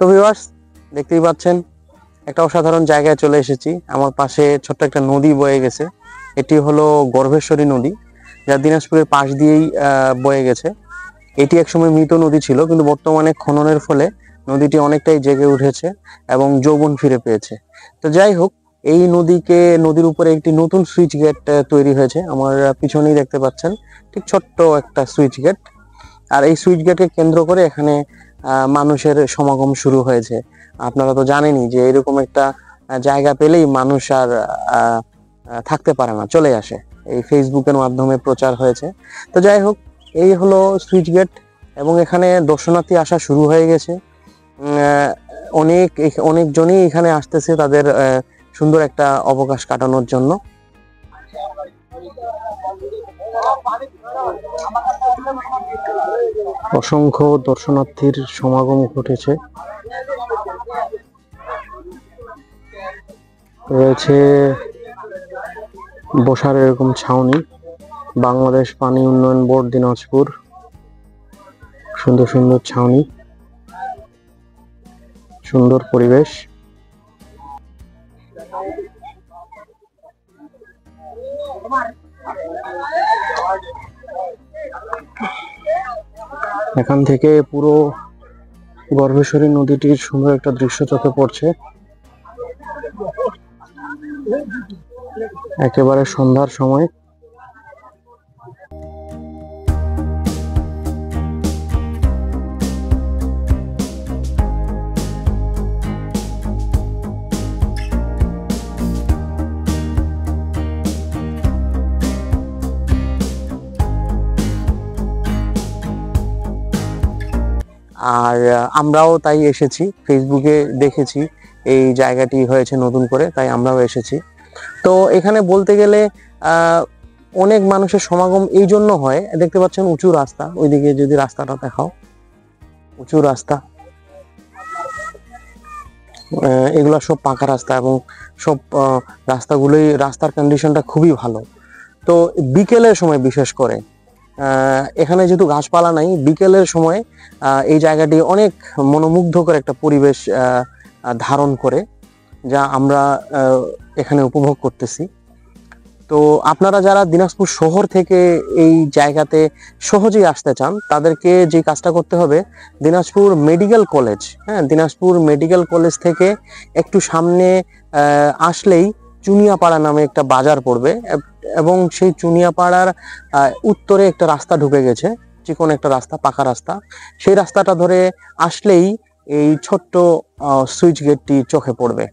তো ভিউয়ার্স, দেখতেই পাচ্ছেন একটা অসাধারণ জায়গায় চলে এসেছি। আমার পাশে ছোট্ট একটা নদী বয়ে গেছে। এটি হলো গর্ভেশ্বরী নদী, যা দিনাজপুরের পাশ দিয়েই বয়ে গেছে। এটি একসময় মৃত নদী ছিল, কিন্তু বর্তমানে খননের ফলে নদীটি অনেকটাই জেগে উঠেছে এবং যৌবন ফিরে পেয়েছে। তো যাই হোক, এই নদীর উপরে একটি নতুন সুইচ গেট তৈরি হয়েছে। আমার পিছনেই দেখতে পাচ্ছেন ঠিক ছোট্ট একটা সুইচ গেট। আর এই সুইচ গেটকে কেন্দ্র করে এখানে মানুষের সমাগম শুরু হয়েছে। আপনারা তো জানেনই যে এরকম একটা জায়গা পেলেই মানুষ আর থাকতে পারে না, চলে আসে। এই ফেসবুকের মাধ্যমে প্রচার হয়েছে। তো যাই হোক, এই হলো সুইচ গেট এবং এখানে দর্শনার্থী আসা শুরু হয়ে গেছে। অনেকজনই এখানে আসতেছে তাদের সুন্দর একটা অবকাশ কাটানোর জন্য। অসংখ্য দর্শনার্থীর সমাগম ঘটেছে। রয়েছে বসার এরকম ছাউনি। বাংলাদেশ পানি উন্নয়ন বোর্ড দিনাজপুর, সুন্দর সুন্দর ছাউনি, সুন্দর পরিবেশ। এখান থেকে পুরো গর্ভেশ্বরী নদীটির সুন্দর একটা দৃশ্য চোখে পড়ছে। একেবারে সন্ধ্যার সময়। আর আমরাও তাই এসেছি, ফেসবুকে দেখেছি এই জায়গাটি হয়েছে নতুন করে, তাই আমরাও এসেছি। তো এখানে বলতে গেলে অনেক মানুষের সমাগম এই জন্য হয়। দেখতে পাচ্ছেন উঁচু রাস্তা, ওইদিকে যদি রাস্তাটা দেখাও, উঁচু রাস্তা, এগুলা সব পাকা রাস্তা এবং সব রাস্তার কন্ডিশনটা খুবই ভালো। তো বিকেলের সময় বিশেষ করে এখানে যেহেতু গাছপালা নাই, বিকেলের সময় এই জায়গাটি অনেক মনোমুগ্ধকর একটা পরিবেশ ধারণ করে, যা আমরা এখানে উপভোগ করতেছি। তো আপনারা যারা দিনাজপুর শহর থেকে এই জায়গাতে সহজেই আসতে চান, তাদেরকে যে কাজটা করতে হবে, Dinajpur medical college, Dinajpur medical college থেকে একটু সামনে আসলেই চুনিয়াপাড়া নামে একটা বাজার পড়বে এবং সেই চুনিয়াপাড়ার উত্তরে একটা রাস্তা ঢুকে গেছে, চিকন একটা রাস্তা, পাকা রাস্তা। সেই রাস্তাটা ধরে আসলেই এই ছোট্ট সুইচ গেটটি চোখে পড়বে।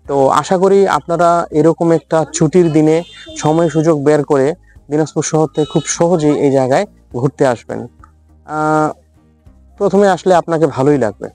তো আশা করি আপনারা এরকম একটা ছুটির দিনে সময় সুযোগ বের করে দিনাজপুর শহর থেকে খুব সহজেই এই জায়গায় ঘুরতে আসবেন। প্রথমে আসলে আপনাকে ভালোই লাগবে।